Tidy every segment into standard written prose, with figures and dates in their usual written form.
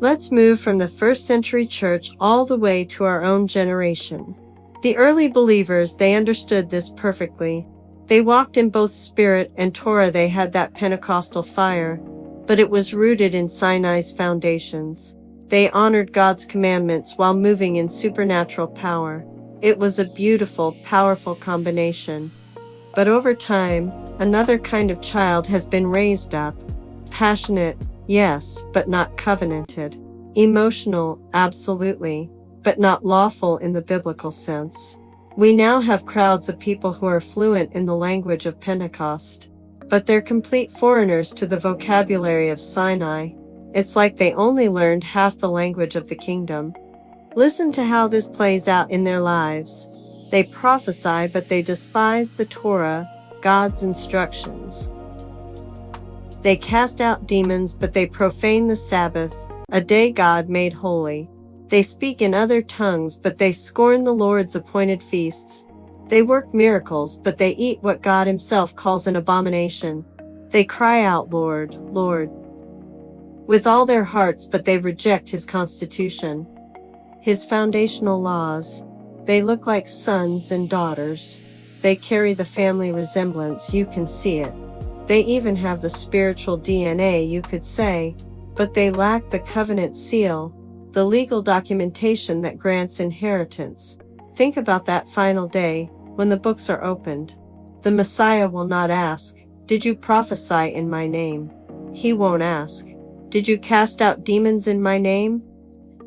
Let's move from the first century church all the way to our own generation. The early believers, they understood this perfectly. They walked in both Spirit and Torah. They had that Pentecostal fire, but it was rooted in Sinai's foundations. They honored God's commandments while moving in supernatural power. It was a beautiful, powerful combination. But over time, another kind of child has been raised up. Passionate, yes, but not covenanted. Emotional, absolutely, but not lawful in the biblical sense. We now have crowds of people who are fluent in the language of Pentecost, but they're complete foreigners to the vocabulary of Sinai. It's like they only learned half the language of the kingdom. Listen to how this plays out in their lives. They prophesy, but they despise the Torah, God's instructions. They cast out demons, but they profane the Sabbath, a day God made holy. They speak in other tongues, but they scorn the Lord's appointed feasts. They work miracles, but they eat what God himself calls an abomination. They cry out, Lord, Lord, with all their hearts, but they reject his constitution, his foundational laws. They look like sons and daughters. They carry the family resemblance, you can see it. They even have the spiritual DNA, you could say, but they lack the covenant seal, the legal documentation that grants inheritance. Think about that final day, when the books are opened. The Messiah will not ask, "Did you prophesy in my name?" He won't ask, "Did you cast out demons in my name?"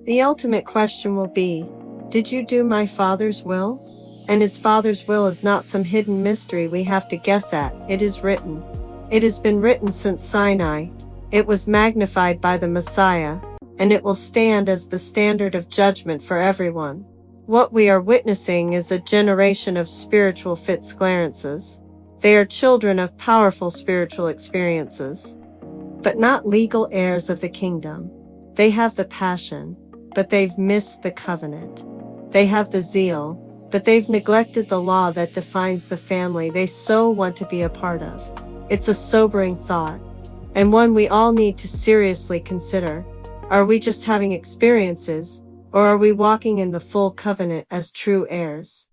The ultimate question will be, "Did you do my Father's will?" And his Father's will is not some hidden mystery we have to guess at. It is written. It has been written since Sinai. It was magnified by the Messiah, and it will stand as the standard of judgment for everyone. What we are witnessing is a generation of spiritual FitzClarences. They are children of powerful spiritual experiences, but not legal heirs of the kingdom. They have the passion, but they've missed the covenant. They have the zeal, but they've neglected the law that defines the family they so want to be a part of. It's a sobering thought, and one we all need to seriously consider. Are we just having experiences, or are we walking in the full covenant as true heirs?